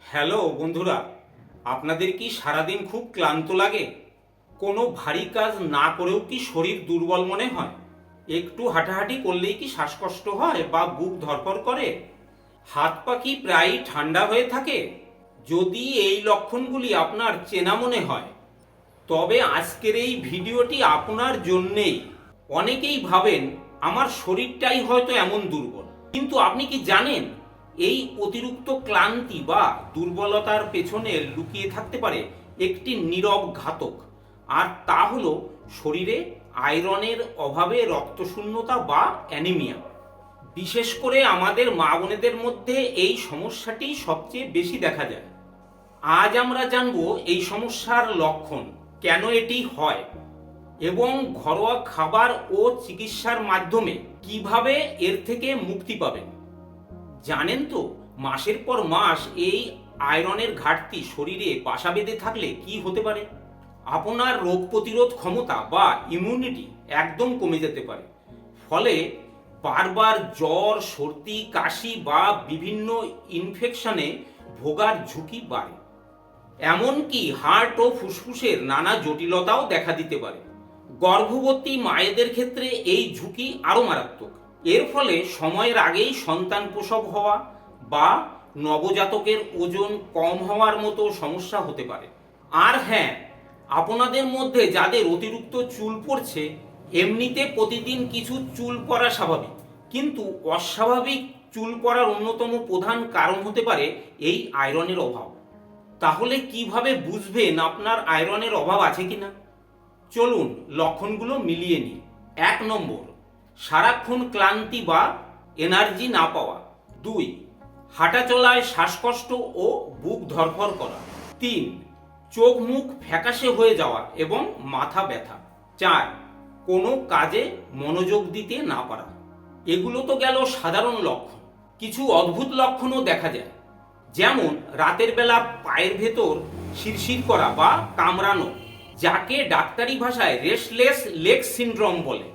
Hello বন্ধুরা, আপনাদের কি সারাদিন খুব ক্লান্ত লাগে? কোনো ভারী কাজ না করেও কি শরীর দুর্বল মনে হয়? একটু হাঁটাহাঁটি করলেই কি শ্বাসকষ্ট হয় বা বুক ধড়ফড় করে? হাত পা কি প্রায়ই ঠান্ডা হয়ে থাকে? যদি এই লক্ষণগুলি আপনার চেনা মনে হয়, তবে আজকের এই ভিডিওটি আপনার জন্যেই। অনেকেই ভাবেন আমার শরীরটাই হয়তো এমন দুর্বল, কিন্তু আপনি কি জানেন এই অতিরিক্ত ক্লান্তি বা দুর্বলতার পেছনে লুকিয়ে থাকতে পারে একটি নীরব ঘাতক, আর তা হলো শরীরে আয়রনের অভাবে রক্তশূন্যতা বা অ্যানিমিয়া। বিশেষ করে আমাদের মা বোনেদের মধ্যে এই সমস্যাটি সবচেয়ে বেশি দেখা যায়। আজ আমরা জানব এই সমস্যার লক্ষণ, কেন এটি হয়, এবং ঘরোয়া খাবার ও চিকিৎসার মাধ্যমে কিভাবে এর থেকে মুক্তি পাবেন। জানেন তো, মাসের পর মাস এই আয়রনের ঘাটতি শরীরে বাসা বেঁধে থাকলে কি হতে পারে? আপনার রোগ প্রতিরোধ ক্ষমতা বা ইমিউনিটি একদম কমে যেতে পারে। ফলে বারবার জ্বর, সর্দি, কাশি বা বিভিন্ন ইনফেকশনে ভোগার ঝুঁকি বাড়ে। এমনকি হার্ট ও ফুসফুসের নানা জটিলতাও দেখা দিতে পারে। গর্ভবতী মায়েদের ক্ষেত্রে এই ঝুঁকি আরও মারাত্মক। এর ফলে সময়ের আগেই সন্তান প্রসব হওয়া বা নবজাতকের ওজন কম হওয়ার মতো সমস্যা হতে পারে। আর হ্যাঁ, আপনাদের মধ্যে যাদের অতিরিক্ত চুল পড়ছে, এমনিতে প্রতিদিন কিছু চুল পড়া স্বাভাবিক, কিন্তু অস্বাভাবিক চুল পড়ার অন্যতম প্রধান কারণ হতে পারে এই আয়রনের অভাব। তাহলে কিভাবে বুঝবেন আপনার আয়রনের অভাব আছে কিনা? চলুন লক্ষণগুলো মিলিয়ে নিই। 1 নম্বর, সারাক্ষণ ক্লান্তি বা এনার্জি না পাওয়া। 2, হাঁটা চলায় শ্বাসকষ্ট ও বুক ধড়ফড় করা। 3, চোখ মুখ ফ্যাকাশে হয়ে যাওয়া এবং মাথা ব্যথা। 4, কোনো কাজে মনোযোগ দিতে না পারা। এগুলো তো গেল সাধারণ লক্ষণ। কিছু অদ্ভুত লক্ষণও দেখা যায়, যেমন রাতের বেলা পায়ের ভেতর শিরশির করা বা কামড়ানো, যাকে ডাক্তারি ভাষায় রেস্টলেস লেগ সিনড্রোম বলে।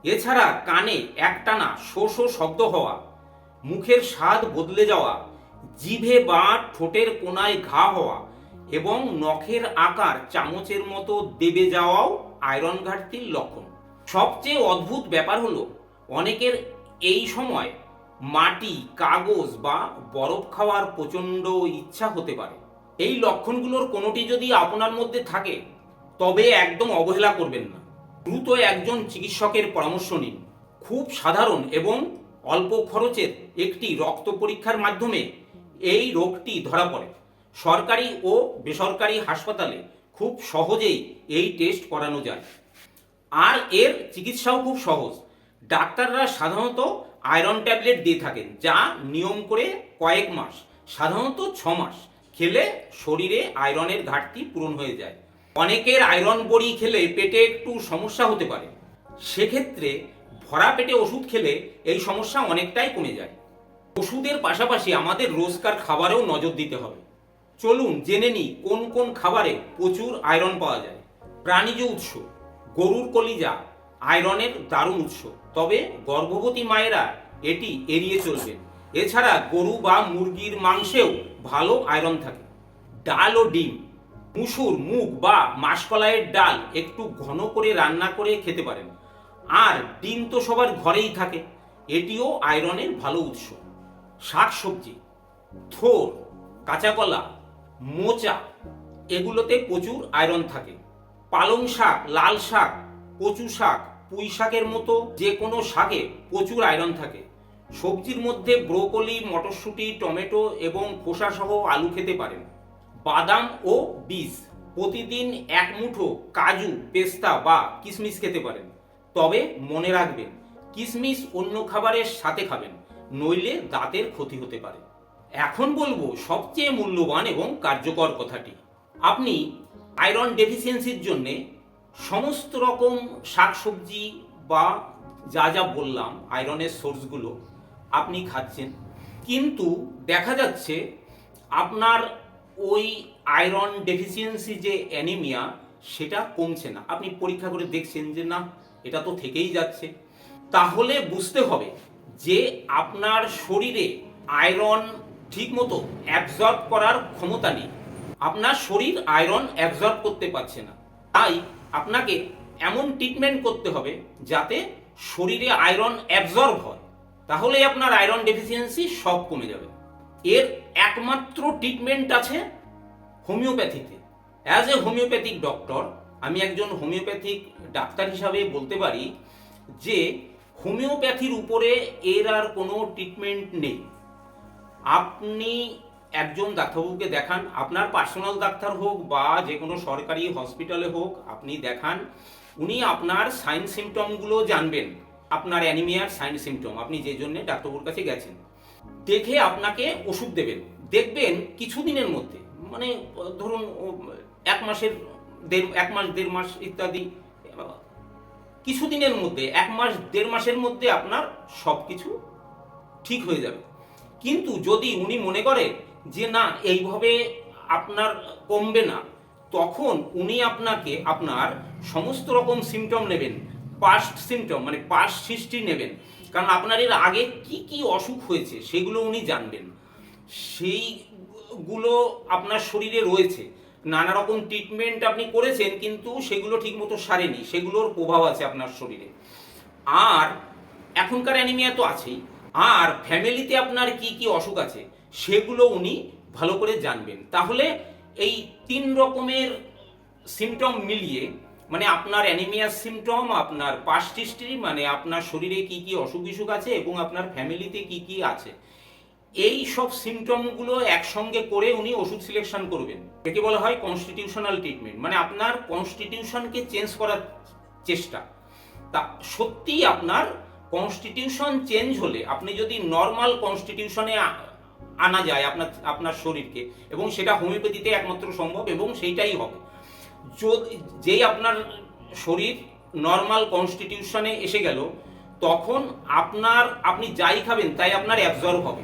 এছাড়া কানে একটানা শো শো শব্দ হওয়া, মুখের স্বাদ বদলে যাওয়া, জিভে বা ঠোঁটের কোনায় ঘা হওয়া এবং নখের আকার চামচের মতো দেবে যাওয়াও আয়রন ঘাটতির লক্ষণ। সবচেয়ে অদ্ভুত ব্যাপার হলো, অনেকের এই সময় মাটি, কাগজ বা বরফ খাওয়ার প্রচণ্ড ইচ্ছা হতে পারে। এই লক্ষণগুলোর কোনোটি যদি আপনার মধ্যে থাকে, তবে একদম অবহেলা করবেন না। দ্রুত একজন চিকিৎসকের পরামর্শ নিন। খুব সাধারণ এবং অল্প খরচের একটি রক্ত পরীক্ষার মাধ্যমে এই রোগটি ধরা পড়ে। সরকারি ও বেসরকারি হাসপাতালে খুব সহজেই এই টেস্ট করানো যায়, আর এর চিকিৎসাও খুব সহজ। ডাক্তাররা সাধারণত আয়রন ট্যাবলেট দিয়ে থাকেন, যা নিয়ম করে কয়েক মাস, সাধারণত 6 মাস খেলে শরীরে আয়রনের ঘাটতি পূরণ হয়ে যায়। অনেকের আয়রন বড়ি খেলে পেটে একটু সমস্যা হতে পারে, সেক্ষেত্রে ভরা পেটে ওষুধ খেলে এই সমস্যা অনেকটাই কমে যায়। ওষুধের পাশাপাশি আমাদের রোজকার খাবারেও নজর দিতে হবে। চলুন জেনে নিই কোন কোন খাবারে প্রচুর আয়রন পাওয়া যায়। প্রাণীজ উৎস: গরুর কলিজা আয়রনের দারুণ উৎস, তবে গর্ভবতী মায়েরা এটি এড়িয়ে চলবেন। এছাড়া গরু বা মুরগির মাংসেও ভালো আয়রন থাকে। ডাল ও ডিম: মুসুর, মুগ বা মাসকলাইয়ের ডাল একটু ঘন করে রান্না করে খেতে পারেন। আর ডিম তো সবার ঘরেই থাকে, এটিও আয়রনের ভালো উৎস। শাক সবজি: থোর, কাঁচা কলা, মোচা, এগুলোতে প্রচুর আয়রন থাকে। পালং শাক, লাল শাক, কচু শাক, পুঁই শাকের মতো যে কোনো শাকে প্রচুর আয়রন থাকে। সবজির মধ্যে ব্রোকলি, মটরশুঁটি, টমেটো এবং খোসা সহ আলু খেতে পারেন। বাদাম ও বীজ: প্রতিদিন 1 মুঠো কাজু, পেস্তা বা কিশমিশ খেতে পারেন। তবে মনে রাখবেন, কিশমিশ অন্য খাবারের সাথে খাবেন, নইলে দাঁতের ক্ষতি হতে পারে। এখন বলবো সবচেয়ে মূল্যবান এবং কার্যকর কথাটি। আপনি আয়রন ডেফিসিয়েন্সির জন্য সমস্ত রকম শাকসবজি বা যা যা বললাম আয়রনের সোর্সগুলো আপনি খাচ্ছেন, কিন্তু দেখা যাচ্ছে আপনার ওই আয়রন ডেফিসিয়েন্সি যে অ্যানিমিয়া, সেটা কমছে না। আপনি পরীক্ষা করে দেখছেন যে না, এটা তো থেকেই যাচ্ছে। তাহলে বুঝতে হবে যে আপনার শরীরে আয়রন ঠিকমতো অ্যাবজর্ব করার ক্ষমতা নেই, আপনার শরীর আয়রন অ্যাবজর্ব করতে পারছে না। তাই আপনাকে এমন ট্রিটমেন্ট করতে হবে যাতে শরীরে আয়রন অ্যাবজর্ব হয়, তাহলেই আপনার আয়রন ডেফিসিয়েন্সি সব কমে যাবে। এর একমাত্র ট্রিটমেন্ট আছে হোমিওপ্যাথিতে। অ্যাজ এ হোমিওপ্যাথিক ডক্টর, আমি একজন হোমিওপ্যাথিক ডাক্তার হিসাবে বলতে পারি যে হোমিওপ্যাথির উপরে এর আর কোনো ট্রিটমেন্ট নেই। আপনি একজন ডাক্তারবাবুকে দেখান, আপনার পার্সোনাল ডাক্তার হোক বা যে কোনো সরকারি হসপিটালে হোক, আপনি দেখান, উনি আপনার সাইন সিমটমগুলো জানবেন, আপনার অ্যানিমিয়ার সাইন সিমটম, আপনি যে জন্য ডাক্তারবাবুর কাছে গেছেন, দেখে আপনাকে ওষুধ দেবেন। দেখবেন কিছুদিনের মধ্যে, মানে ধরুন 1 মাসের 1 মাস 1.5 মাস ইত্যাদি, কিছুদিনের মধ্যে 1 মাস 1.5 মাসের মধ্যে আপনার সব কিছু ঠিক হয়ে যাবে। কিন্তু যদি উনি মনে করে যে না এইভাবে আপনার কমবে না, তখন উনি আপনাকে আপনার সমস্ত রকম সিমটম নেবেন, পাস্ট সিমটম মানে পাস্ট হিস্ট্রি নেবেন, কারণ আপনার এর আগে কি কি অসুখ হয়েছে সেগুলো উনি জানবেন। সেইগুলো আপনার শরীরে রয়েছে, নানা রকম ট্রিটমেন্ট আপনি করেছেন কিন্তু সেগুলো ঠিকমতো সারেনি, সেগুলোর প্রভাব আছে আপনার শরীরে। আর এখনকার অ্যানিমিয়া তো আছেই, আর ফ্যামিলিতে আপনার কি কি অসুখ আছে সেগুলো উনি ভালো করে জানবেন। তাহলে এই 3 রকমের সিমটম মিলিয়ে, মানে আপনার অ্যানিমিয়ার সিমটম, আপনার পাস্ট হিস্ট্রি মানে আপনার শরীরে কি কি অসুখ বিসুখ আছে এবং আপনার ফ্যামিলিতে কি কি আছে, এই সব সিমটমগুলো একসঙ্গে করে উনি ওষুধ সিলেকশন করবেন। একে বলা হয় কনস্টিটিউশনাল ট্রিটমেন্ট, মানে আপনার কনস্টিটিউশনকে চেঞ্জ করার চেষ্টা। তা সত্যি আপনার কনস্টিটিউশন চেঞ্জ হলে, আপনি যদি নর্মাল কনস্টিটিউশনে আনা যায় আপনার শরীরকে, এবং সেটা হোমিওপ্যাথিতে একমাত্র সম্ভব এবং সেইটাই হবে। যেই আপনার শরীর নর্মাল কনস্টিটিউশনে এসে গেল, তখন আপনি যাই খাবেন তাই আপনার অ্যাবজর্ব হবে,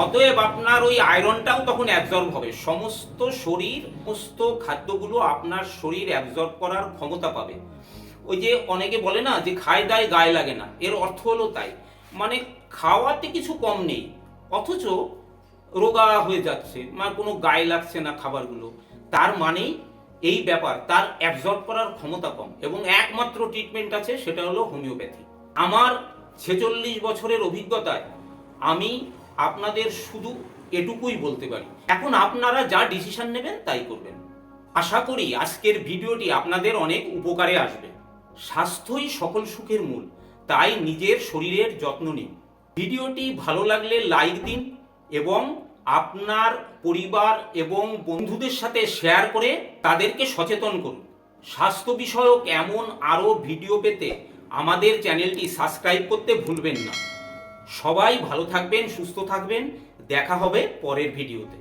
অতএব আপনার ওই আয়রনটাও তখন অ্যাবজর্ব হবে। সমস্ত খাদ্যগুলো আপনার শরীর অ্যাবজর্ব করার ক্ষমতা পাবে। ওই যে অনেকে বলে না যে খায় দায় গায়ে লাগে না, এর অর্থ হলো তাই। মানে খাওয়াতে কিছু কম নেই, অথচ রোগা হয়ে যাচ্ছে, মানে কোনো গায়ে লাগছে না খাবারগুলো, তার মানেই এই ব্যাপার, তার অ্যাবজর্ব করার ক্ষমতা কম। এবং একমাত্র ট্রিটমেন্ট আছে, সেটা হলো হোমিওপ্যাথি। আমার 46 বছরের অভিজ্ঞতায় আমি আপনাদের শুধু এটুকুই বলতে পারি। এখন আপনারা যা ডিসিশন নেবেন তাই করবেন। আশা করি আজকের ভিডিওটি আপনাদের অনেক উপকারে আসবে। স্বাস্থ্যই সকল সুখের মূল, তাই নিজের শরীরের যত্ন নিন। ভিডিওটি ভালো লাগলে লাইক দিন এবং আপনার পরিবার এবং বন্ধুদের সাথে শেয়ার করে তাদেরকে সচেতন করুন। স্বাস্থ্য বিষয়ক এমন আরও ভিডিও পেতে আমাদের চ্যানেলটি সাবস্ক্রাইব করতে ভুলবেন না। সবাই ভালো থাকবেন, সুস্থ থাকবেন, দেখা হবে পরের ভিডিওতে।